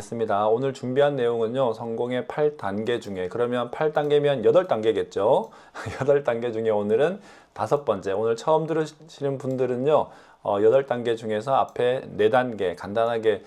습니다. 오늘 준비한 내용은요, 성공의 8단계 중에, 그러면 8단계면 8단계겠죠? 8단계 중에 오늘은 5번째. 오늘 처음 들으시는 분들은요, 8단계 중에서 앞에 4단계 간단하게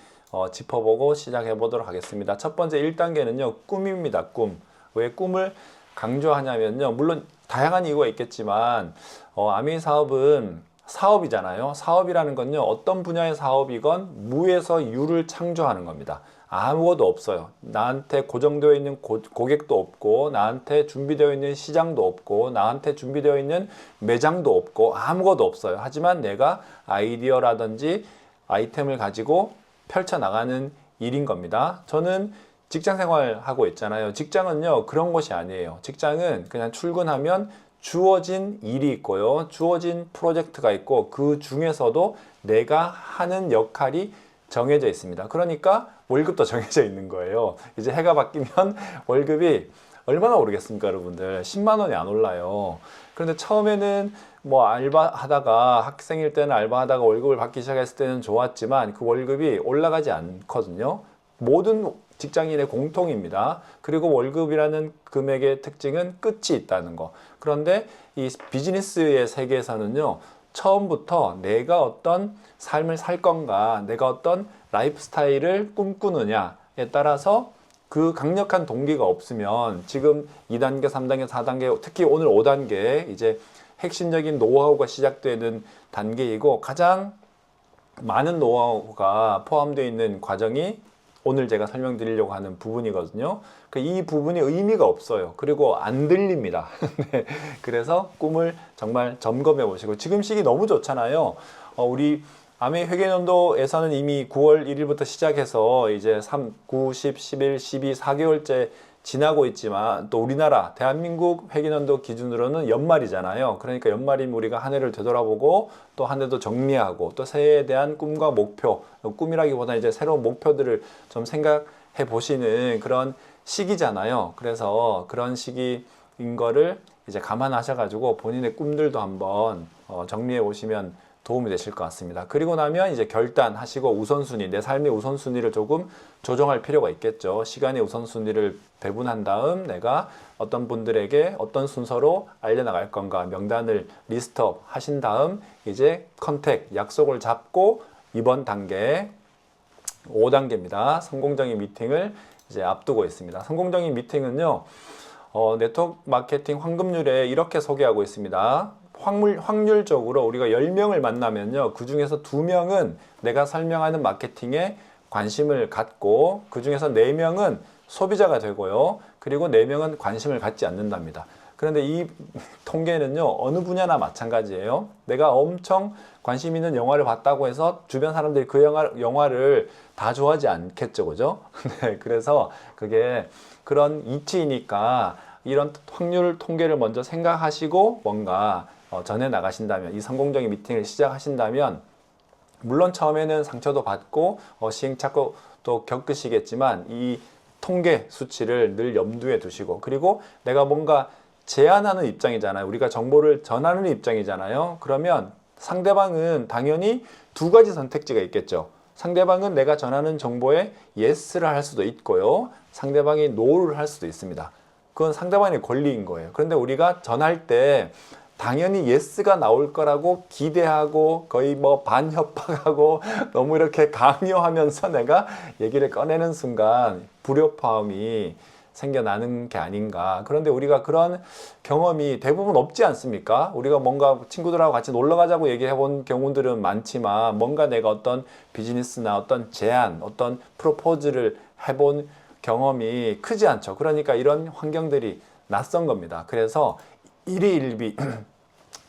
짚어보고 시작해 보도록 하겠습니다. 첫 번째 1단계는요, 꿈입니다. 꿈. 왜 꿈을 강조하냐면요, 물론 다양한 이유가 있겠지만, 아미 사업은 사업이잖아요. 사업이라는 건요, 어떤 분야의 사업이건 무에서 유를 창조하는 겁니다. 아무것도 없어요. 나한테 고정되어 있는 고객도 없고, 나한테 준비되어 있는 시장도 없고, 나한테 준비되어 있는 매장도 없고, 아무것도 없어요. 하지만 내가 아이디어라든지 아이템을 가지고 펼쳐나가는 일인 겁니다. 저는 직장 생활하고 있잖아요. 직장은요, 그런 것이 아니에요. 직장은 그냥 출근하면 주어진 일이 있고요. 주어진 프로젝트가 있고, 그 중에서도 내가 하는 역할이 정해져 있습니다. 그러니까 월급도 정해져 있는 거예요. 이제 해가 바뀌면 월급이 얼마나 오르겠습니까, 여러분들? 10만 원이 안 올라요. 그런데 처음에는 뭐 알바하다가, 학생일 때는 알바하다가 월급을 받기 시작했을 때는 좋았지만 그 월급이 올라가지 않거든요. 모든 직장인의 공통입니다. 그리고 월급이라는 금액의 특징은 끝이 있다는 거. 그런데 이 비즈니스의 세계에서는요, 처음부터 내가 어떤 삶을 살 건가, 내가 어떤 라이프 스타일을 꿈꾸느냐에 따라서 그 강력한 동기가 없으면 지금 2단계, 3단계, 4단계, 특히 오늘 5단계 이제 핵심적인 노하우가 시작되는 단계이고, 가장 많은 노하우가 포함되어 있는 과정이 오늘 제가 설명드리려고 하는 부분이거든요. 이 부분이 의미가 없어요. 그리고 안 들립니다. 네. 그래서 꿈을 정말 점검해 보시고, 지금 시기 너무 좋잖아요. 우리 아메 회계연도에서는 이미 9월 1일부터 시작해서 이제 3, 9, 10, 11, 12, 4개월째 지나고 있지만, 또 우리나라 대한민국 회계연도 기준으로는 연말이잖아요. 그러니까 연말이면 우리가 한 해를 되돌아보고 또 한 해도 정리하고 또 새해에 대한 꿈과 목표, 꿈이라기보다 이제 새로운 목표들을 좀 생각해 보시는 그런 시기잖아요. 그래서 그런 시기인 거를 이제 감안하셔가지고 본인의 꿈들도 한번 정리해 보시면 도움이 되실 것 같습니다. 그리고 나면 이제 결단하시고 우선순위, 내 삶의 우선순위를 조금 조정할 필요가 있겠죠. 시간의 우선순위를 배분한 다음 내가 어떤 분들에게 어떤 순서로 알려나갈 건가 명단을 리스트업 하신 다음 이제 컨택, 약속을 잡고 이번 단계 5단계입니다. 성공적인 미팅을 이제 앞두고 있습니다. 성공적인 미팅은요, 네트워크 마케팅 황금률에 이렇게 소개하고 있습니다. 확률적으로 우리가 10명을 만나면요, 그 중에서 2명은 내가 설명하는 마케팅에 관심을 갖고, 그 중에서 4명은 소비자가 되고요, 그리고 4명은 관심을 갖지 않는답니다. 그런데 이 통계는요, 어느 분야나 마찬가지예요. 내가 엄청 관심 있는 영화를 봤다고 해서 주변 사람들이 그 영화를 다 좋아하지 않겠죠, 그죠? 네, 그래서 그게 그런 이치이니까 이런 확률 통계를 먼저 생각하시고 뭔가 전해 나가신다면, 이 성공적인 미팅을 시작하신다면, 물론 처음에는 상처도 받고 시행착오 또 겪으시겠지만 이 통계 수치를 늘 염두에 두시고, 그리고 내가 뭔가 제안하는 입장이잖아요. 우리가 정보를 전하는 입장이잖아요. 그러면 상대방은 당연히 2가지 선택지가 있겠죠. 상대방은 내가 전하는 정보에 예스를 할 수도 있고요, 상대방이 노를 할 수도 있습니다. 그건 상대방의 권리인 거예요. 그런데 우리가 전할 때 당연히 예스가 나올 거라고 기대하고 거의 뭐 반협박하고 너무 이렇게 강요하면서 내가 얘기를 꺼내는 순간 불협화음이 생겨나는 게 아닌가. 그런데 우리가 그런 경험이 대부분 없지 않습니까? 우리가 뭔가 친구들하고 같이 놀러 가자고 얘기해 본 경우들은 많지만, 뭔가 내가 어떤 비즈니스나 어떤 제안, 어떤 프로포즈를 해본 경험이 크지 않죠. 그러니까 이런 환경들이 낯선 겁니다. 그래서 일희일비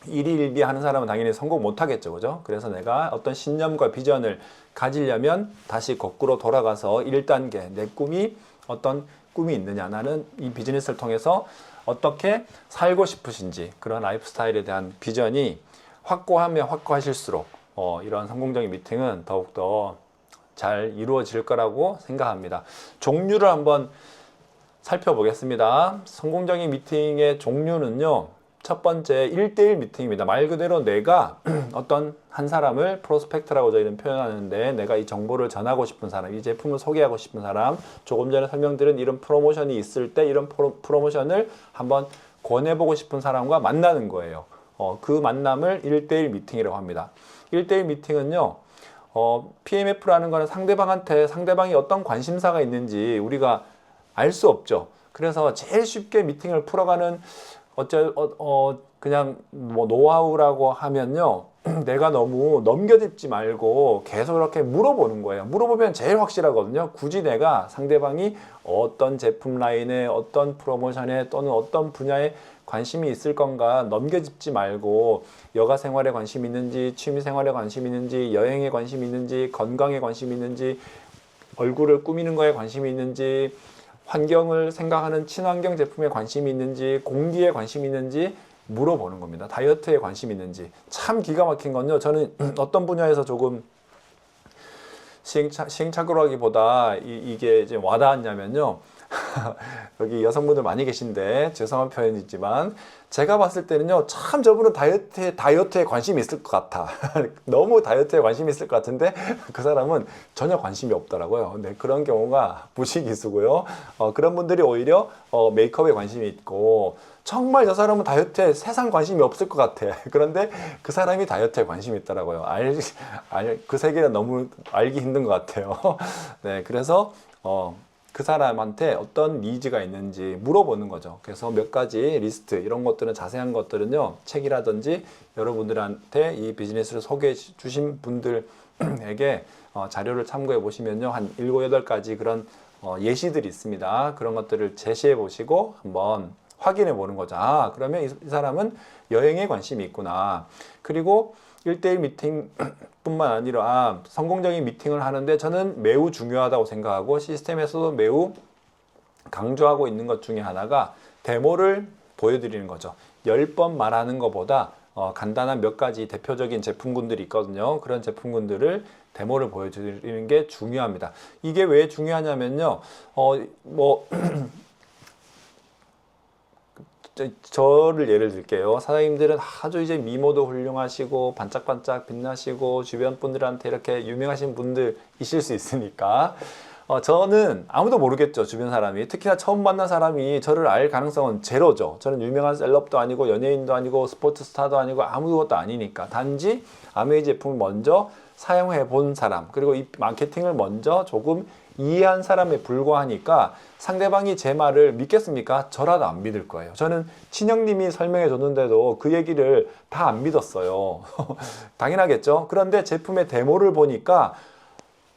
일희일비 하는 사람은 당연히 성공 못 하겠죠, 그죠? 그래서 내가 어떤 신념과 비전을 가지려면 다시 거꾸로 돌아가서 1단계, 내 꿈이 어떤 꿈이 있느냐, 나는 이 비즈니스를 통해서 어떻게 살고 싶으신지, 그런 라이프 스타일에 대한 비전이 확고하면 확고하실수록 이런 성공적인 미팅은 더욱더 잘 이루어질 거라고 생각합니다. 종류를 한번 살펴보겠습니다. 성공적인 미팅의 종류는요, 첫 번째 1대1 미팅입니다. 말 그대로 내가 어떤 한 사람을 프로스펙트라고 저희는 표현하는데, 내가 이 정보를 전하고 싶은 사람, 이 제품을 소개하고 싶은 사람, 조금 전에 설명드린 이런 프로모션이 있을 때 이런 프로모션을 한번 권해보고 싶은 사람과 만나는 거예요. 그 만남을 1대1 미팅이라고 합니다. 1대1 미팅은요, PMF라는 거는 상대방한테 상대방이 어떤 관심사가 있는지 우리가 알 수 없죠. 그래서 제일 쉽게 미팅을 풀어가는 그냥 뭐 노하우라고 하면요, 내가 너무 넘겨짚지 말고 계속 이렇게 물어보는 거예요. 물어보면 제일 확실하거든요. 굳이 내가 상대방이 어떤 제품 라인에, 어떤 프로모션에 또는 어떤 분야에 관심이 있을 건가 넘겨짚지 말고, 여가 생활에 관심 있는지, 취미 생활에 관심 있는지, 여행에 관심 있는지, 건강에 관심 있는지, 얼굴을 꾸미는 거에 관심이 있는지, 환경을 생각하는 친환경 제품에 관심이 있는지, 공기에 관심이 있는지 물어보는 겁니다. 다이어트에 관심이 있는지. 참 기가 막힌 건요, 저는 어떤 분야에서 조금 시행착오를 하기보다 이게 이제 와닿았냐면요, 여기 여성분들 많이 계신데 죄송한 표현이지만, 제가 봤을 때는요, 참 저분은 다이어트에 관심이 있을 것 같아. 너무 다이어트에 관심이 있을 것 같은데 그 사람은 전혀 관심이 없더라고요. 네, 그런 경우가 무시기수고요. 그런 분들이 오히려 메이크업에 관심이 있고, 정말 저 사람은 다이어트에 세상 관심이 없을 것 같아. 그런데 그 사람이 다이어트에 관심이 있더라고요. 그 세계는 너무 알기 힘든 것 같아요. 네, 그래서 그 사람한테 어떤 니즈가 있는지 물어보는 거죠. 그래서 몇 가지 리스트, 이런 것들은, 자세한 것들은요, 책이라든지 여러분들한테 이 비즈니스를 소개해 주신 분들에게 자료를 참고해 보시면요, 한 7, 8가지 그런 예시들이 있습니다. 그런 것들을 제시해 보시고 한번 확인해 보는 거죠. 아, 그러면 이 사람은 여행에 관심이 있구나. 그리고 1대1 미팅 뿐만 아니라 성공적인 미팅을 하는데 저는 매우 중요하다고 생각하고, 시스템에서도 매우 강조하고 있는 것 중에 하나가 데모를 보여드리는 거죠. 10번 말하는 것보다 간단한 몇 가지 대표적인 제품군들이 있거든요. 그런 제품군들을 데모를 보여드리는 게 중요합니다. 이게 왜 중요하냐면요, 저를 예를 들게요. 사장님들은 아주 이제 미모도 훌륭하시고 반짝반짝 빛나시고 주변 분들한테 이렇게 유명하신 분들이실 수 있으니까, 저는 아무도 모르겠죠. 주변 사람이, 특히나 처음 만난 사람이 저를 알 가능성은 제로죠. 저는 유명한 셀럽도 아니고 연예인도 아니고 스포츠 스타도 아니고 아무것도 아니니까, 단지 아메이 제품을 먼저 사용해 본 사람, 그리고 이 마케팅을 먼저 조금 이해한 사람에 불과하니까 상대방이 제 말을 믿겠습니까? 저라도 안 믿을 거예요. 저는 친형님이 설명해 줬는데도 그 얘기를 다 안 믿었어요. 당연하겠죠. 그런데 제품의 데모를 보니까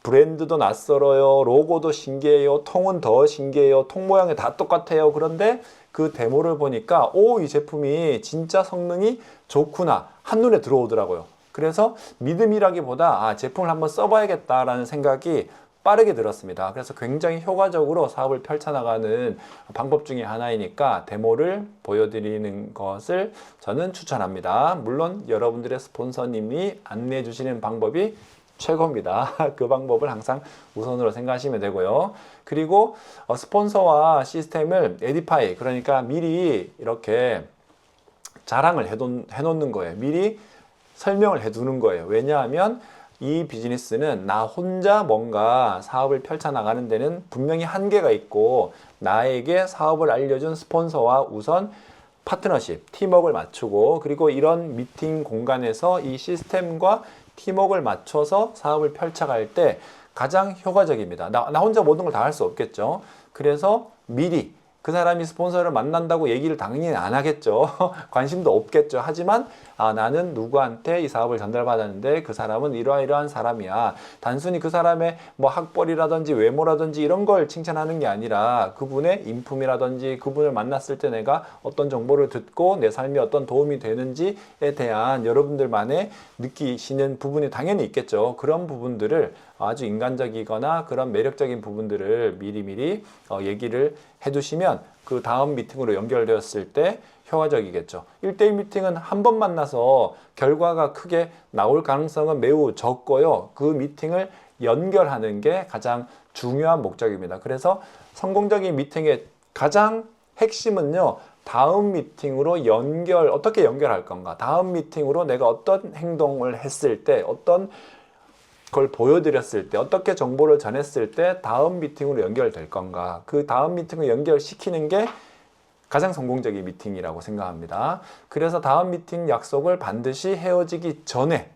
브랜드도 낯설어요, 로고도 신기해요, 통은 더 신기해요, 통 모양이 다 똑같아요. 그런데 그 데모를 보니까 이 제품이 진짜 성능이 좋구나, 한눈에 들어오더라고요. 그래서 믿음이라기보다 제품을 한번 써봐야겠다라는 생각이 빠르게 들었습니다. 그래서 굉장히 효과적으로 사업을 펼쳐나가는 방법 중에 하나이니까 데모를 보여드리는 것을 저는 추천합니다. 물론 여러분들의 스폰서님이 안내해 주시는 방법이 최고입니다. 그 방법을 항상 우선으로 생각하시면 되고요. 그리고 스폰서와 시스템을 에디파이, 그러니까 미리 이렇게 자랑을 해놓는 거예요. 미리 설명을 해두는 거예요. 왜냐하면 이 비즈니스는 나 혼자 뭔가 사업을 펼쳐나가는 데는 분명히 한계가 있고, 나에게 사업을 알려준 스폰서와 우선 파트너십, 팀워크를 맞추고, 그리고 이런 미팅 공간에서 이 시스템과 팀워크를 맞춰서 사업을 펼쳐갈 때 가장 효과적입니다. 나 혼자 모든 걸 다 할 수 없겠죠. 그래서 미리 그 사람이 스폰서를 만난다고 얘기를 당연히 안 하겠죠. 관심도 없겠죠. 하지만 나는 누구한테 이 사업을 전달받았는데 그 사람은 이러이러한 사람이야. 단순히 그 사람의 뭐 학벌이라든지 외모라든지 이런 걸 칭찬하는 게 아니라 그분의 인품이라든지 그분을 만났을 때 내가 어떤 정보를 듣고 내 삶에 어떤 도움이 되는지에 대한 여러분들만의 느끼시는 부분이 당연히 있겠죠. 그런 부분들을 아주 인간적이거나 그런 매력적인 부분들을 미리미리 얘기를 해두시면 그 다음 미팅으로 연결되었을 때 효과적이겠죠. 1대1 미팅은 한 번 만나서 결과가 크게 나올 가능성은 매우 적고요. 그 미팅을 연결하는 게 가장 중요한 목적입니다. 그래서 성공적인 미팅의 가장 핵심은요, 다음 미팅으로 어떻게 연결할 건가? 다음 미팅으로 내가 어떤 행동을 했을 때, 어떤 걸 보여드렸을 때, 어떻게 정보를 전했을 때 다음 미팅으로 연결될 건가? 그 다음 미팅을 연결시키는 게 가장 성공적인 미팅이라고 생각합니다. 그래서 다음 미팅 약속을 반드시 헤어지기 전에,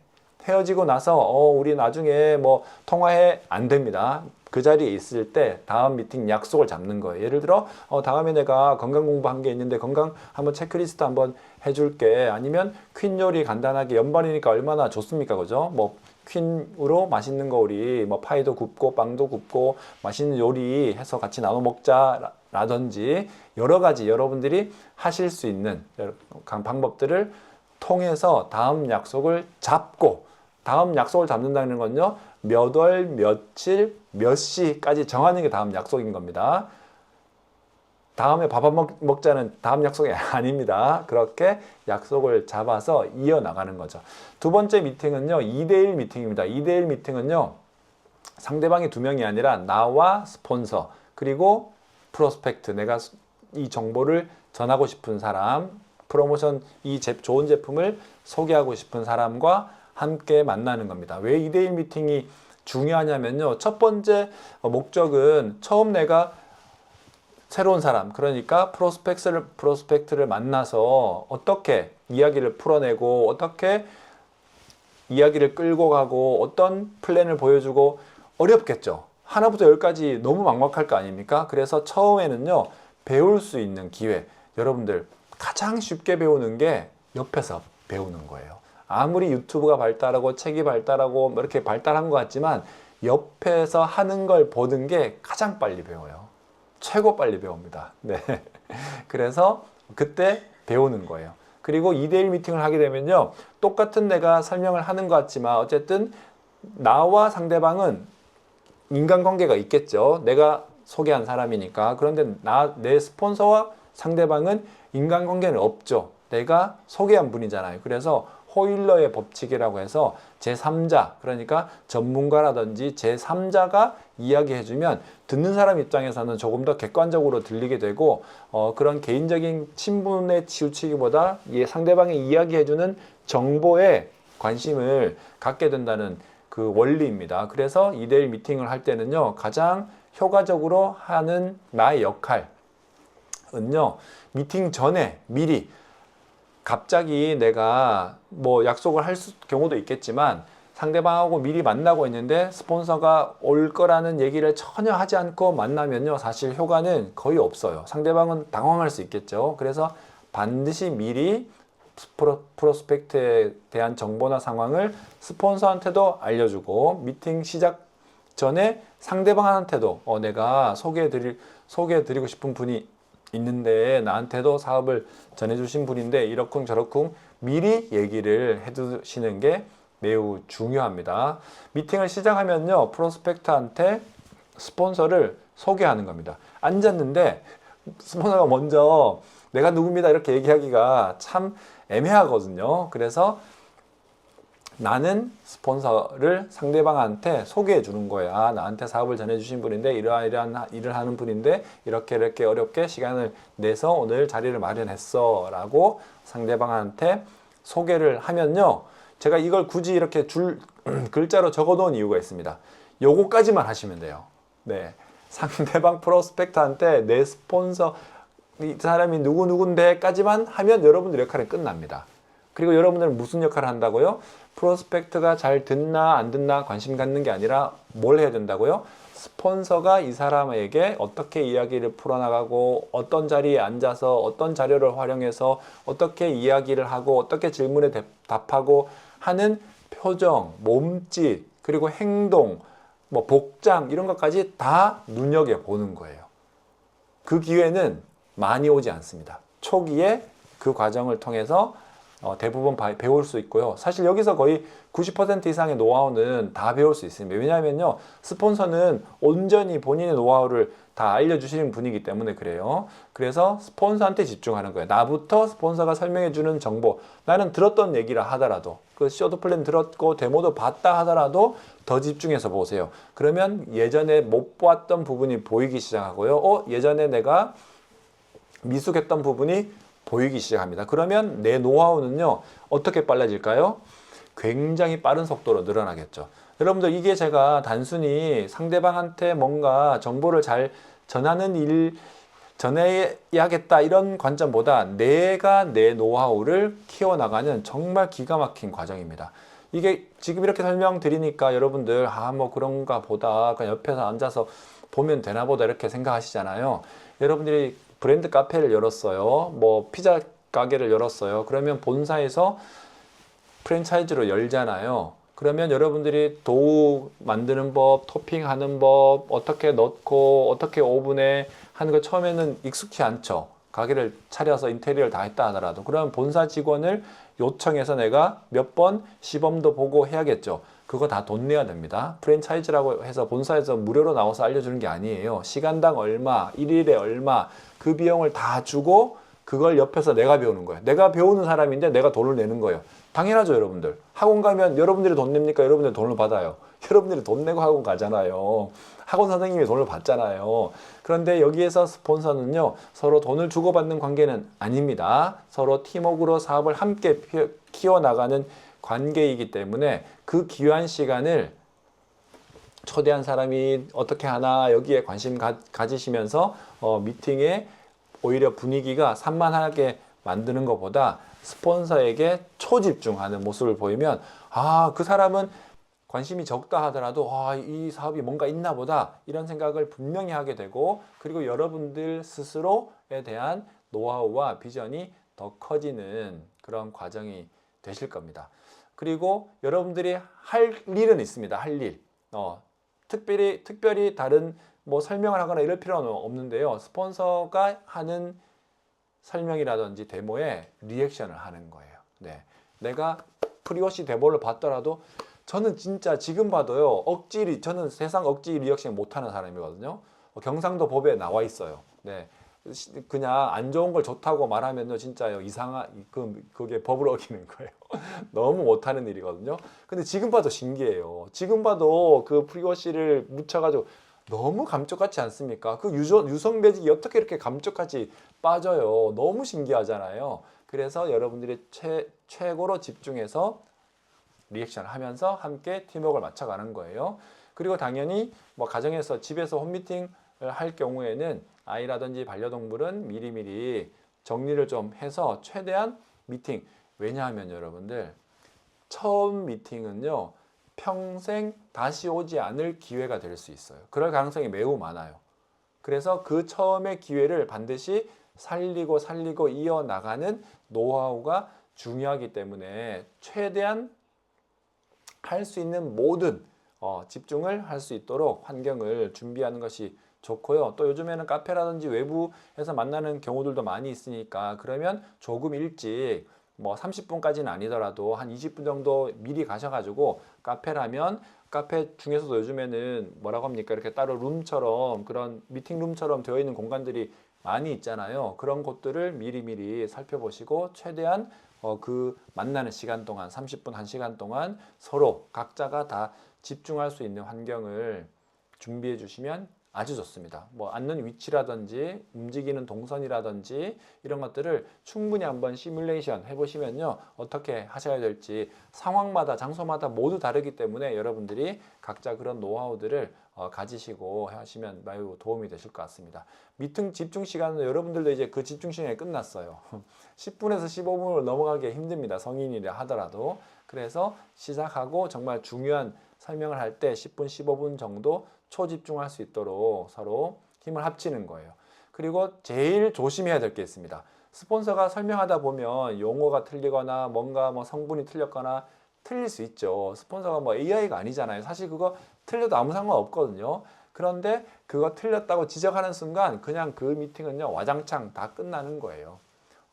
헤어지고 나서 우리 나중에 뭐 통화해 안 됩니다. 그 자리에 있을 때 다음 미팅 약속을 잡는 거예요. 예를 들어 다음에 내가 건강 공부한 게 있는데 건강 한번 체크리스트 한번 해줄게. 아니면 퀸 요리 간단하게 연말이니까 얼마나 좋습니까, 그죠? 뭐 퀸으로 맛있는 거 우리 뭐 파이도 굽고 빵도 굽고 맛있는 요리 해서 같이 나눠 먹자 라든지 여러 가지 여러분들이 하실 수 있는 방법들을 통해서 다음 약속을 잡고, 다음 약속을 잡는다는 건요, 몇 월, 며칠, 몇 시까지 정하는 게 다음 약속인 겁니다. 다음에 밥 한 먹자는 다음 약속이 아닙니다. 그렇게 약속을 잡아서 이어나가는 거죠. 두 번째 미팅은요, 2대1 미팅입니다. 2대1 미팅은요, 상대방이 두 명이 아니라 나와 스폰서, 그리고 프로스펙트, 내가 이 정보를 전하고 싶은 사람, 프로모션, 좋은 제품을 소개하고 싶은 사람과 함께 만나는 겁니다. 왜 2대1 미팅이 중요하냐면요, 첫 번째 목적은 처음 내가 새로운 사람, 그러니까 프로스펙트를 만나서 어떻게 이야기를 풀어내고 어떻게 이야기를 끌고 가고 어떤 플랜을 보여주고 어렵겠죠. 하나부터 열까지 너무 막막할 거 아닙니까? 그래서 처음에는요, 배울 수 있는 기회. 여러분들 가장 쉽게 배우는 게 옆에서 배우는 거예요. 아무리 유튜브가 발달하고 책이 발달하고 뭐 이렇게 발달한 것 같지만 옆에서 하는 걸 보는 게 가장 빨리 배워요. 최고 빨리 배웁니다. 네. 그래서 그때 배우는 거예요. 그리고 2대1 미팅을 하게 되면요, 똑같은 내가 설명을 하는 것 같지만 어쨌든 나와 상대방은 인간관계가 있겠죠. 내가 소개한 사람이니까. 그런데 내 스폰서와 상대방은 인간관계는 없죠. 내가 소개한 분이잖아요. 그래서 호일러의 법칙이라고 해서 제3자, 그러니까 전문가라든지 제3자가 이야기해주면 듣는 사람 입장에서는 조금 더 객관적으로 들리게 되고 그런 개인적인 친분에 치우치기보다 상대방이 이야기해주는 정보에 관심을 갖게 된다는 그 원리입니다. 그래서 2대1 미팅을 할 때는요, 가장 효과적으로 하는 나의 역할은요, 미팅 전에 미리 갑자기 내가 뭐 약속을 할 경우도 있겠지만 상대방하고 미리 만나고 있는데 스폰서가 올 거라는 얘기를 전혀 하지 않고 만나면요, 사실 효과는 거의 없어요. 상대방은 당황할 수 있겠죠. 그래서 반드시 미리 프로스펙트에 대한 정보나 상황을 스폰서한테도 알려주고 미팅 시작 전에 상대방한테도 내가 소개해드리고 싶은 분이 있는데 나한테도 사업을 전해주신 분인데 이러쿵 저러쿵 미리 얘기를 해두시는 게 매우 중요합니다. 미팅을 시작하면요, 프로스펙트한테 스폰서를 소개하는 겁니다. 앉았는데 스폰서가 먼저 내가 누굽니다 이렇게 얘기하기가 참 애매하거든요. 그래서 나는 스폰서를 상대방한테 소개해 주는 거야. 나한테 사업을 전해주신 분인데 이러한 일을 하는 분인데 이렇게 어렵게 시간을 내서 오늘 자리를 마련했어 라고 상대방한테 소개를 하면요, 제가 이걸 굳이 이렇게 글자로 적어 놓은 이유가 있습니다. 요거까지만 하시면 돼요. 네, 상대방 프로스펙트한테 내 스폰서 이 사람이 누구인데까지만 하면 여러분들 역할은 끝납니다. 그리고 여러분들은 무슨 역할을 한다고요? 프로스펙트가 잘 듣나 안 듣나 관심 갖는 게 아니라 뭘 해야 된다고요? 스폰서가 이 사람에게 어떻게 이야기를 풀어나가고 어떤 자리에 앉아서 어떤 자료를 활용해서 어떻게 이야기를 하고 어떻게 질문에 답하고 하는 표정, 몸짓, 그리고 행동, 뭐 복장 이런 것까지 다 눈여겨보는 거예요. 그 기회는 많이 오지 않습니다. 초기에 그 과정을 통해서 대부분 배울 수 있고요. 사실 여기서 거의 90% 이상의 노하우는 다 배울 수 있습니다. 왜냐하면요, 스폰서는 온전히 본인의 노하우를 다 알려주시는 분이기 때문에 그래요. 그래서 스폰서한테 집중하는 거예요. 나부터 스폰서가 설명해주는 정보, 나는 들었던 얘기라 하더라도 그 쇼트 플랜 들었고 데모도 봤다 하더라도 더 집중해서 보세요. 그러면 예전에 못 봤던 부분이 보이기 시작하고요. 예전에 내가 미숙했던 부분이 보이기 시작합니다. 그러면 내 노하우는요, 어떻게 빨라질까요? 굉장히 빠른 속도로 늘어나겠죠. 여러분들, 이게 제가 단순히 상대방한테 뭔가 정보를 잘 전하는 일, 전해야겠다 이런 관점보다 내가 내 노하우를 키워나가는 정말 기가 막힌 과정입니다. 이게 지금 이렇게 설명드리니까 여러분들 뭐 그런가 보다, 그냥 옆에서 앉아서 보면 되나 보다 이렇게 생각하시잖아요. 여러분들이 브랜드 카페를 열었어요. 뭐 피자 가게를 열었어요. 그러면 본사에서 프랜차이즈로 열잖아요. 그러면 여러분들이 도우 만드는 법, 토핑하는 법, 어떻게 넣고 어떻게 오븐에 하는 거 처음에는 익숙치 않죠. 가게를 차려서 인테리어를 다 했다 하더라도. 그럼 본사 직원을 요청해서 내가 몇 번 시범도 보고 해야겠죠. 그거 다 돈 내야 됩니다. 프랜차이즈라고 해서 본사에서 무료로 나와서 알려주는 게 아니에요. 시간당 얼마, 일일에 얼마, 그 비용을 다 주고 그걸 옆에서 내가 배우는 거예요. 내가 배우는 사람인데 내가 돈을 내는 거예요. 당연하죠, 여러분들. 학원 가면 여러분들이 돈 냅니까? 여러분들이 돈을 받아요. 여러분들이 돈 내고 학원 가잖아요. 학원 선생님이 돈을 받잖아요. 그런데 여기에서 스폰서는요, 서로 돈을 주고받는 관계는 아닙니다. 서로 팀워크로 사업을 함께 키워나가는 관계이기 때문에 그 귀한 시간을 초대한 사람이 어떻게 하나 여기에 관심 가지시면서 미팅에 오히려 분위기가 산만하게 만드는 것보다 스폰서에게 초집중하는 모습을 보이면 그 사람은 관심이 적다 하더라도 이 사업이 뭔가 있나 보다 이런 생각을 분명히 하게 되고, 그리고 여러분들 스스로에 대한 노하우와 비전이 더 커지는 그런 과정이 되실 겁니다. 그리고 여러분들이 할 일은 있습니다. 할 일. 특별히 다른 뭐 설명을 하거나 이럴 필요는 없는데요. 스폰서가 하는 설명이라든지 데모에 리액션을 하는 거예요. 네. 내가 프리워시 데모를 봤더라도 저는 진짜 지금 봐도요, 저는 세상 억지 리액션 못하는 사람이거든요. 경상도 법에 나와 있어요. 네. 그냥 안 좋은 걸 좋다고 말하면요, 진짜요, 그게 법을 어기는 거예요. 너무 못하는 일이거든요. 근데 지금 봐도 신기해요. 지금 봐도 그 프리워시를 묻혀가지고 너무 감쪽같지 않습니까? 그 유성 매직이 어떻게 이렇게 감쪽같이 빠져요. 너무 신기하잖아요. 그래서 여러분들이 최고로 집중해서 리액션을 하면서 함께 팀워크를 맞춰가는 거예요. 그리고 당연히 뭐 가정에서 집에서 홈미팅을 할 경우에는 아이라든지 반려동물은 미리미리 정리를 좀 해서 최대한 미팅, 왜냐하면 여러분들 처음 미팅은요, 평생 다시 오지 않을 기회가 될 수 있어요. 그럴 가능성이 매우 많아요. 그래서 그 처음의 기회를 반드시 살리고 이어나가는 노하우가 중요하기 때문에 최대한 할 수 있는 모든 집중을 할 수 있도록 환경을 준비하는 것이 좋고요. 또 요즘에는 카페라든지 외부에서 만나는 경우들도 많이 있으니까, 그러면 조금 일찍 뭐 30분까지는 아니더라도 한 20분 정도 미리 가셔가지고, 카페라면 카페 중에서도 요즘에는 뭐라고 합니까? 이렇게 따로 룸처럼, 그런 미팅룸처럼 되어 있는 공간들이 많이 있잖아요. 그런 곳들을 미리미리 살펴보시고 최대한 그 만나는 시간 동안 30분, 1시간 동안 서로 각자가 다 집중할 수 있는 환경을 준비해 주시면 아주 좋습니다. 뭐 앉는 위치라든지 움직이는 동선이라든지 이런 것들을 충분히 한번 시뮬레이션 해보시면요, 어떻게 하셔야 될지 상황마다 장소마다 모두 다르기 때문에 여러분들이 각자 그런 노하우들을 가지시고 하시면 매우 도움이 되실 것 같습니다. 미팅 집중 시간은 여러분들도 이제 그 집중 시간이 끝났어요. 10분에서 15분을 넘어가기 힘듭니다. 성인이라 하더라도. 그래서 시작하고 정말 중요한 설명을 할 때 10분, 15분 정도 초집중할 수 있도록 서로 힘을 합치는 거예요. 그리고 제일 조심해야 될 게 있습니다. 스폰서가 설명하다 보면 용어가 틀리거나 뭔가 뭐 성분이 틀렸거나 틀릴 수 있죠. 스폰서가 뭐 AI가 아니잖아요. 사실 그거 틀려도 아무 상관없거든요. 그런데 그거 틀렸다고 지적하는 순간 그냥 그 미팅은요, 와장창 다 끝나는 거예요.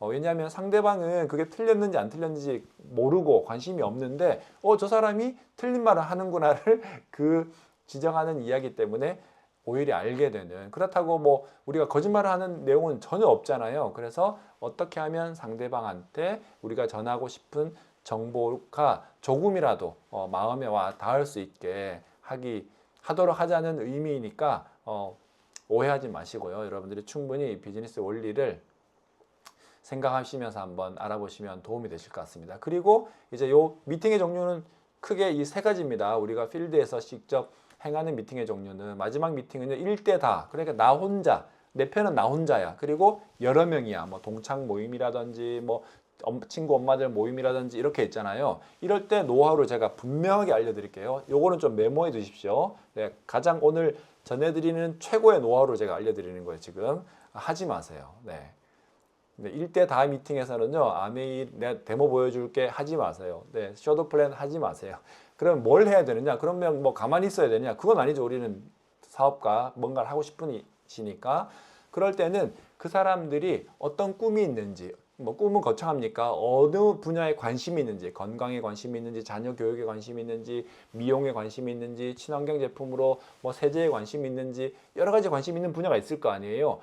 왜냐하면 상대방은 그게 틀렸는지 안 틀렸는지 모르고 관심이 없는데 저 사람이 틀린 말을 하는구나를 그 지정하는 이야기 때문에 오히려 알게 되는, 그렇다고 뭐 우리가 거짓말을 하는 내용은 전혀 없잖아요. 그래서 어떻게 하면 상대방한테 우리가 전하고 싶은 정보가 조금이라도 마음에 와 닿을 수 있게 하도록 하자는 의미이니까 오해하지 마시고요. 여러분들이 충분히 비즈니스 원리를 생각하시면서 한번 알아보시면 도움이 되실 것 같습니다. 그리고 이제 요 미팅의 종류는 크게 이 세 가지입니다. 우리가 필드에서 직접 행하는 미팅의 종류는 마지막 미팅은요 1대 다, 그러니까 나 혼자, 내 편은 나 혼자야. 그리고 여러 명이야. 뭐 동창 모임이라든지 뭐 친구 엄마들 모임이라든지 이렇게 있잖아요. 이럴 때 노하우를 제가 분명하게 알려드릴게요. 요거는 좀 메모해 두십시오. 네, 가장 오늘 전해드리는 최고의 노하우를 제가 알려드리는 거예요. 지금 하지 마세요. 네. 1대 다 미팅에서는요, 아메이 내가 데모 보여줄게 하지 마세요. 네, 쇼도 플랜 하지 마세요. 그럼 뭘 해야 되느냐? 그러면 뭐 가만히 있어야 되냐? 그건 아니죠. 우리는 사업가 뭔가를 하고 싶으시니까. 그럴 때는 그 사람들이 어떤 꿈이 있는지, 뭐 꿈은 거창합니까? 어느 분야에 관심이 있는지, 건강에 관심이 있는지, 자녀 교육에 관심이 있는지, 미용에 관심이 있는지, 친환경 제품으로 뭐 세제에 관심이 있는지 여러 가지 관심 있는 분야가 있을 거 아니에요.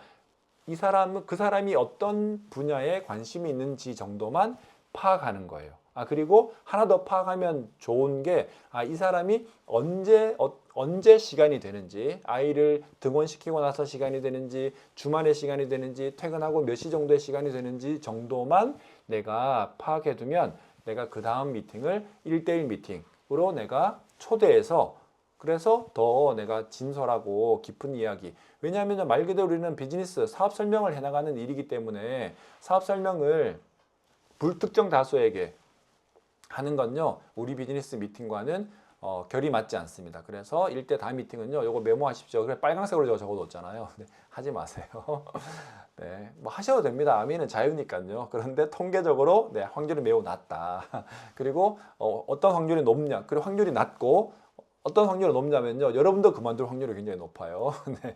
그 사람이 어떤 분야에 관심이 있는지 정도만 파악하는 거예요. 그리고 하나 더 파악하면 좋은 게, 이 사람이 언제 시간이 되는지, 아이를 등원시키고 나서 시간이 되는지, 주말에 시간이 되는지, 퇴근하고 몇 시 정도의 시간이 되는지 정도만 내가 파악해 두면 내가 그 다음 미팅을 1대1 미팅으로 내가 초대해서, 그래서 더 내가 진솔하고 깊은 이야기. 왜냐하면 말 그대로 우리는 비즈니스 사업 설명을 해나가는 일이기 때문에 사업 설명을 불특정 다수에게 하는 건요, 우리 비즈니스 미팅과는 결이 맞지 않습니다. 그래서 1대 다 미팅은요, 요거 메모하십시오. 그래 빨간색으로 제가 적어뒀잖아요. 네, 하지 마세요. 네, 뭐 하셔도 됩니다. 아미는 자유니까요. 그런데 통계적으로 네, 확률이 매우 낮다. 그리고 어떤 확률이 높냐? 그리고 확률이 낮고 어떤 확률이 높냐면요, 여러분도 그만둘 확률이 굉장히 높아요. 네.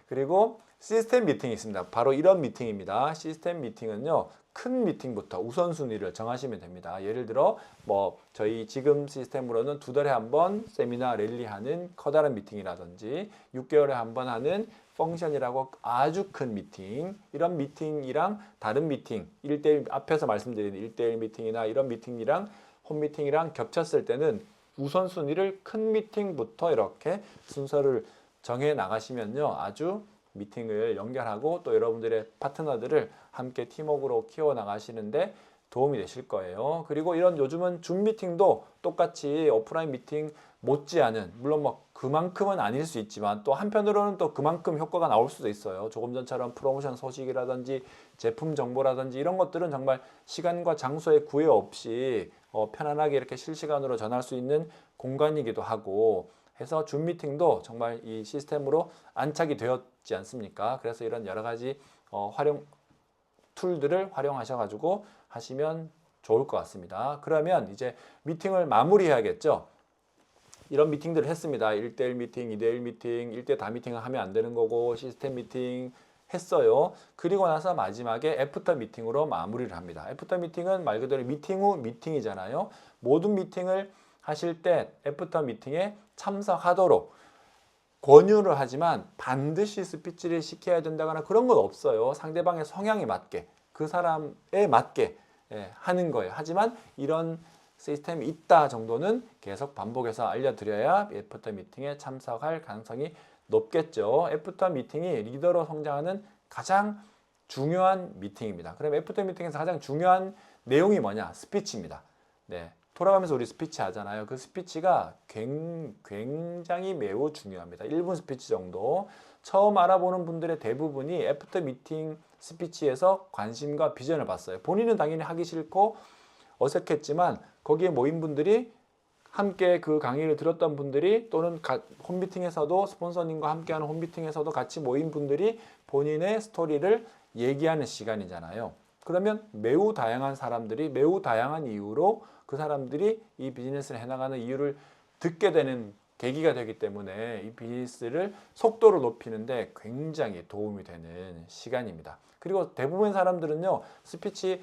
그리고 시스템 미팅이 있습니다. 바로 이런 미팅입니다. 시스템 미팅은요, 큰 미팅부터 우선순위를 정하시면 됩니다. 예를 들어 뭐 저희 지금 시스템으로는 2달에 한 번 세미나 랠리하는 커다란 미팅이라든지 6개월에 한 번 하는 펑션이라고 아주 큰 미팅, 이런 미팅이랑 다른 미팅, 1대1 앞에서 말씀드린 1대1 미팅이나 이런 미팅이랑 홈 미팅이랑 겹쳤을 때는 우선순위를 큰 미팅부터 이렇게 순서를 정해 나가시면요, 아주 미팅을 연결하고 또 여러분들의 파트너들을 함께 팀워크로 키워 나가시는데 도움이 되실 거예요. 그리고 이런 요즘은 줌 미팅도 똑같이 오프라인 미팅 못지않은, 물론 뭐 그만큼은 아닐 수 있지만 또 한편으로는 또 그만큼 효과가 나올 수도 있어요. 조금 전처럼 프로모션 소식이라든지 제품 정보라든지 이런 것들은 정말 시간과 장소에 구애 없이 편안하게 이렇게 실시간으로 전할 수 있는 공간이기도 하고 해서 줌 미팅도 정말 이 시스템으로 안착이 되었지 않습니까? 그래서 이런 여러 가지 툴들을 활용하셔가지고 하시면 좋을 것 같습니다. 그러면 이제 미팅을 마무리해야겠죠. 이런 미팅들을 했습니다. 1대1 미팅, 2대1 미팅, 1대 다 미팅을 하면 안 되는 거고 시스템 미팅 했어요. 그리고 나서 마지막에 애프터 미팅으로 마무리를 합니다. 애프터 미팅은 말 그대로 미팅 후 미팅이잖아요. 모든 미팅을 하실 때 애프터 미팅에 참석하도록 권유를 하지만 반드시 스피치를 시켜야 된다거나 그런 건 없어요. 상대방의 성향에 맞게, 그 사람에 맞게 하는 거예요. 하지만 이런 시스템이 있다 정도는 계속 반복해서 알려드려야 애프터 미팅에 참석할 가능성이 높겠죠. 애프터 미팅이 리더로 성장하는 가장 중요한 미팅입니다. 그럼 애프터 미팅에서 가장 중요한 내용이 뭐냐? 스피치입니다. 네. 돌아가면서 우리 스피치 하잖아요. 그 스피치가 굉장히 매우 중요합니다. 1분 스피치 정도. 처음 알아보는 분들의 대부분이 애프터 미팅 스피치에서 관심과 비전을 봤어요. 본인은 당연히 하기 싫고 어색했지만 거기에 모인 분들이, 함께 그 강의를 들었던 분들이, 또는 홈미팅에서도 스폰서님과 함께하는 홈미팅에서도 같이 모인 분들이 본인의 스토리를 얘기하는 시간이잖아요. 그러면 매우 다양한 사람들이 매우 다양한 이유로 그 사람들이 이 비즈니스를 해나가는 이유를 듣게 되는 계기가 되기 때문에 이 비즈니스를 속도를 높이는데 굉장히 도움이 되는 시간입니다. 그리고 대부분 사람들은요, 스피치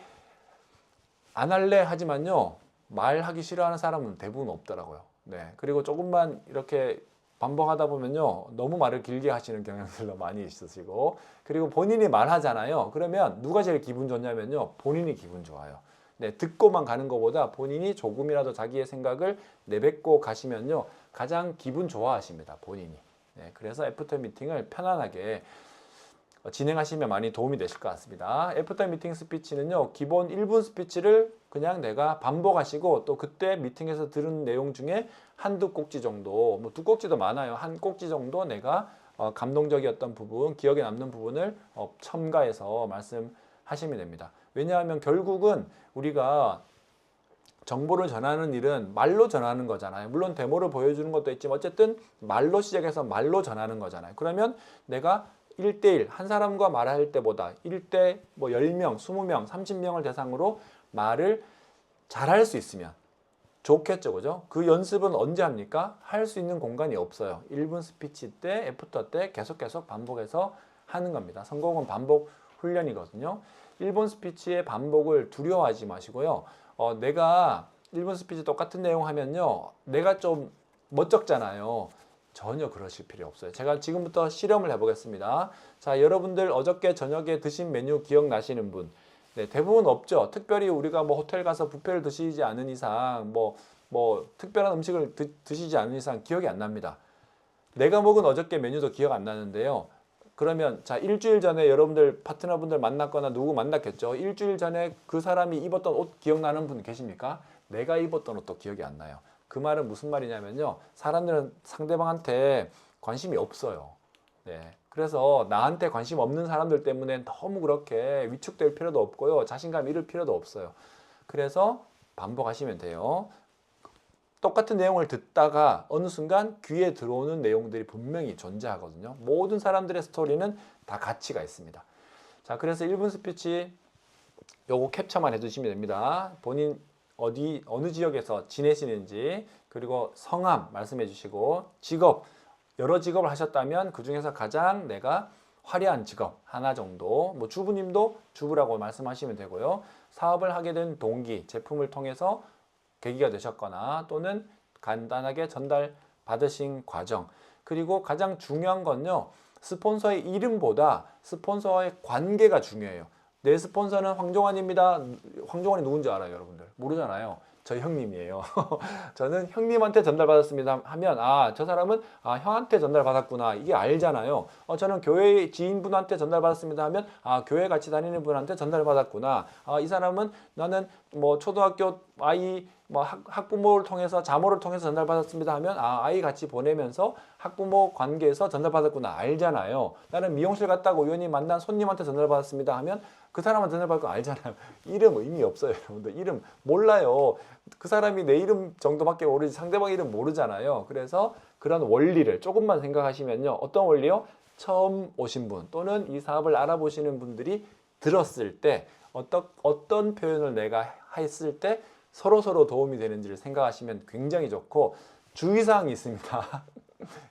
안 할래 하지만요, 말하기 싫어하는 사람은 대부분 없더라고요. 네. 그리고 조금만 이렇게 반복하다 보면요, 너무 말을 길게 하시는 경향들도 많이 있으시고, 그리고 본인이 말하잖아요. 그러면 누가 제일 기분 좋냐면요, 본인이 기분 좋아요. 네, 듣고만 가는 것보다 본인이 조금이라도 자기의 생각을 내뱉고 가시면요, 가장 기분 좋아하십니다, 본인이. 네, 그래서 애프터 미팅을 편안하게, 진행하시면 많이 도움이 되실 것 같습니다. 애프터 미팅 스피치는요, 기본 1분 스피치를 그냥 내가 반복하시고 또 그때 미팅에서 들은 내용 중에 한두 꼭지 정도, 뭐 두 꼭지도 많아요. 한 꼭지 정도 내가 감동적이었던 부분, 기억에 남는 부분을 첨가해서 말씀하시면 됩니다. 왜냐하면 결국은 우리가 정보를 전하는 일은 말로 전하는 거잖아요. 물론 데모를 보여주는 것도 있지만 어쨌든 말로 시작해서 말로 전하는 거잖아요. 그러면 내가 1대1 한 사람과 말할 때보다 1대 뭐 10명, 20명, 30명을 대상으로 말을 잘할 수 있으면 좋겠죠. 그죠? 그 연습은 언제 합니까? 할 수 있는 공간이 없어요. 1분 스피치 때, 애프터 때 계속 반복해서 하는 겁니다. 성공은 반복 훈련이거든요. 1분 스피치의 반복을 두려워하지 마시고요. 내가 1분 스피치 똑같은 내용 하면요. 내가 좀 멋쩍잖아요. 전혀 그러실 필요 없어요. 제가 지금부터 실험을 해보겠습니다. 자, 여러분들 어저께 저녁에 드신 메뉴 기억나시는 분? 네, 대부분 없죠. 특별히 우리가 뭐 호텔 가서 뷔페를 드시지 않은 이상, 뭐 특별한 음식을 드시지 않은 이상 기억이 안 납니다. 내가 먹은 어저께 메뉴도 기억 안 나는데요. 그러면 자, 일주일 전에 여러분들 파트너분들 만났거나 누구 만났겠죠. 일주일 전에 그 사람이 입었던 옷 기억나는 분 계십니까? 내가 입었던 옷도 기억이 안 나요. 그 말은 무슨 말이냐면요. 사람들은 상대방한테 관심이 없어요. 네. 그래서 나한테 관심 없는 사람들 때문에 너무 그렇게 위축될 필요도 없고요. 자신감 잃을 필요도 없어요. 그래서 반복하시면 돼요. 똑같은 내용을 듣다가 어느 순간 귀에 들어오는 내용들이 분명히 존재하거든요. 모든 사람들의 스토리는 다 가치가 있습니다. 자, 그래서 1분 스피치 요거 캡처만 해두시면 됩니다. 본인 어느 지역에서 지내시는지, 그리고 성함 말씀해 주시고, 직업, 여러 직업을 하셨다면 그 중에서 가장 내가 화려한 직업 하나 정도, 뭐 주부님도 주부라고 말씀하시면 되고요. 사업을 하게 된 동기, 제품을 통해서 계기가 되셨거나 또는 간단하게 전달 받으신 과정, 그리고 가장 중요한 건요, 스폰서의 이름보다 스폰서와의 관계가 중요해요. 내 스폰서는 황종환입니다. 황종환이 누군지 알아요, 여러분들? 모르잖아요. 저 형님이에요. 저는 형님한테 전달받았습니다 하면 저 사람은 형한테 전달받았구나, 이게 알잖아요. 저는 교회 지인분한테 전달받았습니다 하면 교회 같이 다니는 분한테 전달받았구나. 이 사람은 나는 뭐 초등학교 아이 뭐 학부모를 통해서 자모를 통해서 전달받았습니다 하면 아이 같이 보내면서 학부모 관계에서 전달받았구나, 알잖아요. 나는 미용실 갔다고 우연히 만난 손님한테 전달받았습니다 하면 그 사람한테 전달받을 거 알잖아요. 이름 의미 없어요, 여러분들. 이름 몰라요. 그 사람이 내 이름 정도밖에 모르지 상대방 이름 모르잖아요. 그래서 그런 원리를 조금만 생각하시면요. 어떤 원리요? 처음 오신 분 또는 이 사업을 알아보시는 분들이 들었을 때 어떤 표현을 내가 했을 때 서로 도움이 되는지를 생각하시면 굉장히 좋고, 주의사항이 있습니다.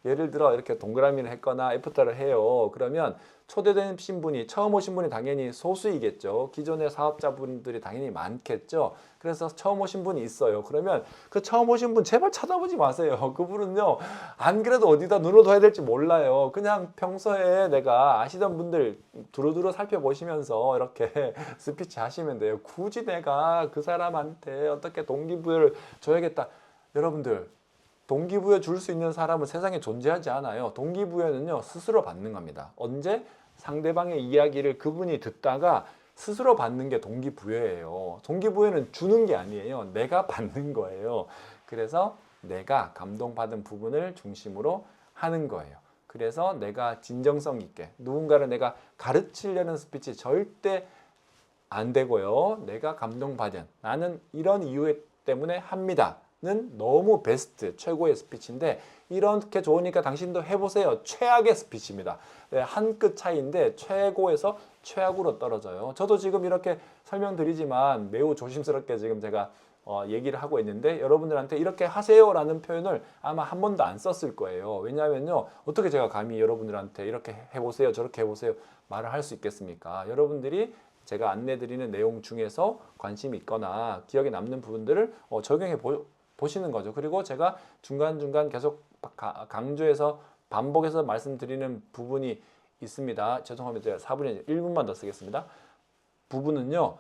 예를 들어 이렇게 동그라미를 했거나 애프터를 해요. 그러면 초대되신 분이, 처음 오신 분이 당연히 소수이겠죠. 기존의 사업자분들이 당연히 많겠죠. 그래서 처음 오신 분이 있어요. 그러면 그 처음 오신 분 제발 쳐다보지 마세요. 그분은요, 안 그래도 어디다 눈을 둬야 될지 몰라요. 그냥 평소에 내가 아시던 분들 두루두루 살펴보시면서 이렇게 스피치 하시면 돼요. 굳이 내가 그 사람한테 어떻게 동기부여를 줘야겠다. 여러분들, 동기부여 줄 수 있는 사람은 세상에 존재하지 않아요. 동기부여는요, 스스로 받는 겁니다. 언제? 상대방의 이야기를 그분이 듣다가 스스로 받는 게 동기부여예요. 동기부여는 주는 게 아니에요. 내가 받는 거예요. 그래서 내가 감동받은 부분을 중심으로 하는 거예요. 그래서 내가 진정성 있게 누군가를 내가 가르치려는 스피치 절대 안 되고요. 내가 감동받은, 나는 이런 이유 때문에 합니다 는 너무 베스트, 최고의 스피치인데, 이렇게 좋으니까 당신도 해보세요. 최악의 스피치입니다. 네, 한 끗 차이인데 최고에서 최악으로 떨어져요. 저도 지금 이렇게 설명드리지만 매우 조심스럽게 지금 제가 얘기를 하고 있는데, 여러분들한테 이렇게 하세요라는 표현을 아마 한 번도 안 썼을 거예요. 왜냐하면요, 어떻게 제가 감히 여러분들한테 이렇게 해보세요, 저렇게 해보세요 말을 할 수 있겠습니까? 여러분들이 제가 안내드리는 내용 중에서 관심이 있거나 기억에 남는 부분들을 적용해 보시는 거죠. 그리고 제가 중간중간 계속 강조해서 반복해서 말씀드리는 부분이 있습니다. 죄송합니다. 제가 4분이 1분만 더 쓰겠습니다. 부분은요,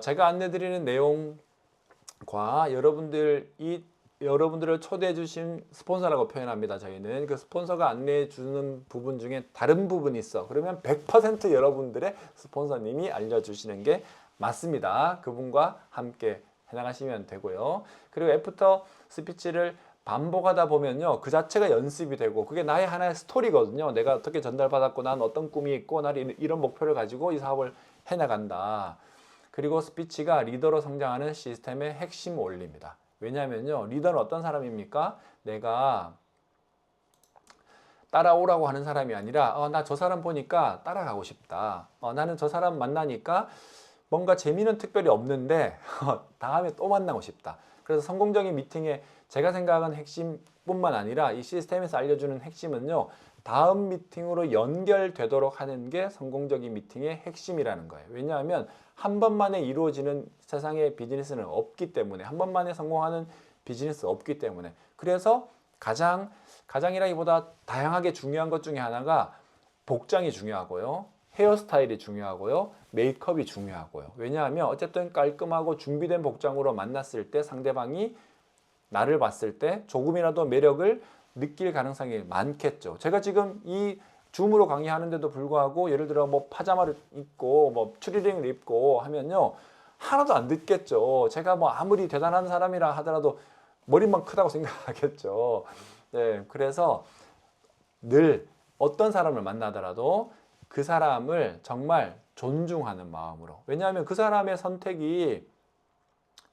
제가 안내드리는 내용과 여러분들이 여러분들을 초대해 주신 스폰서라고 표현합니다. 저희는 그 스폰서가 안내해 주는 부분 중에 다른 부분이 있어. 그러면 100% 여러분들의 스폰서님이 알려주시는 게 맞습니다. 그분과 함께 해나가시면 되고요. 그리고 애프터 스피치를 반복하다 보면요, 그 자체가 연습이 되고 그게 나의 하나의 스토리거든요. 내가 어떻게 전달받았고 난 어떤 꿈이 있고 나는 이런 목표를 가지고 이 사업을 해나간다. 그리고 스피치가 리더로 성장하는 시스템의 핵심 원리입니다. 왜냐하면요, 리더는 어떤 사람입니까? 내가 따라오라고 하는 사람이 아니라 나 저 사람 보니까 따라가고 싶다. 나는 저 사람 만나니까 뭔가 재미는 특별히 없는데 다음에 또 만나고 싶다. 그래서 성공적인 미팅에 제가 생각하는 핵심뿐만 아니라 이 시스템에서 알려주는 핵심은요, 다음 미팅으로 연결되도록 하는 게 성공적인 미팅의 핵심이라는 거예요. 왜냐하면 한 번만에 이루어지는 세상의 비즈니스는 없기 때문에, 한 번만에 성공하는 비즈니스 없기 때문에, 그래서 가장이라기보다 다양하게 중요한 것 중에 하나가 복장이 중요하고요, 헤어스타일이 중요하고요, 메이크업이 중요하고요. 왜냐하면 어쨌든 깔끔하고 준비된 복장으로 만났을 때 상대방이 나를 봤을 때 조금이라도 매력을 느낄 가능성이 많겠죠. 제가 지금 이 줌으로 강의하는데도 불구하고 예를 들어 뭐 파자마를 입고 뭐 추리닝을 입고 하면요, 하나도 안 듣겠죠. 제가 뭐 아무리 대단한 사람이라 하더라도 머리만 크다고 생각하겠죠. 네, 그래서 늘 어떤 사람을 만나더라도 그 사람을 정말 존중하는 마음으로. 왜냐하면 그 사람의 선택이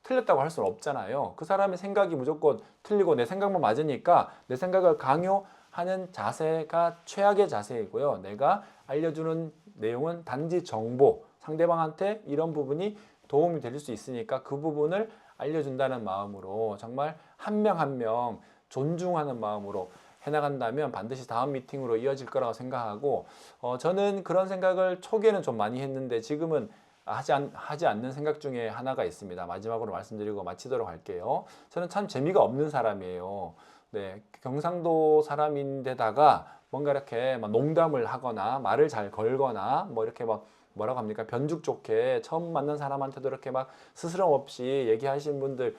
틀렸다고 할 수는 없잖아요. 그 사람의 생각이 무조건 틀리고 내 생각만 맞으니까 내 생각을 강요하는 자세가 최악의 자세이고요. 내가 알려주는 내용은 단지 정보, 상대방한테 이런 부분이 도움이 될 수 있으니까 그 부분을 알려준다는 마음으로, 정말 한 명 한 명 존중하는 마음으로 해나간다면 반드시 다음 미팅으로 이어질 거라고 생각하고, 저는 그런 생각을 초기에는 좀 많이 했는데 지금은 하지 않는 생각 중에 하나가 있습니다. 마지막으로 말씀드리고 마치도록 할게요. 저는 참 재미가 없는 사람이에요. 네, 경상도 사람인데다가 뭔가 이렇게 막 농담을 하거나 말을 잘 걸거나 뭐 이렇게 막 뭐라고 합니까? 변죽 좋게 처음 만난 사람한테도 이렇게 막 스스럼 없이 얘기하시는 분들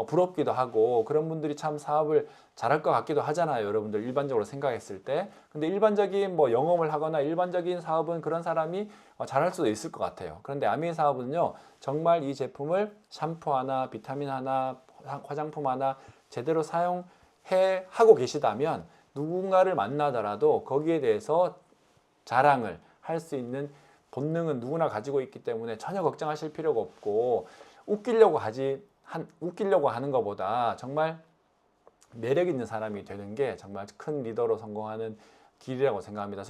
부럽기도 하고, 그런 분들이 참 사업을 잘할 것 같기도 하잖아요. 여러분들 일반적으로 생각했을 때. 근데 일반적인 뭐 영업을 하거나 일반적인 사업은 그런 사람이 잘할 수도 있을 것 같아요. 그런데 아미의 사업은요, 정말 이 제품을 샴푸 하나, 비타민 하나, 화장품 하나 제대로 사용해 하고 계시다면 누군가를 만나더라도 거기에 대해서 자랑을 할 수 있는 본능은 누구나 가지고 있기 때문에 전혀 걱정하실 필요가 없고, 웃기려고 하는 것보다 정말 매력 있는 사람이 되는 게 정말 큰 리더로 성공하는 길이라고 생각합니다.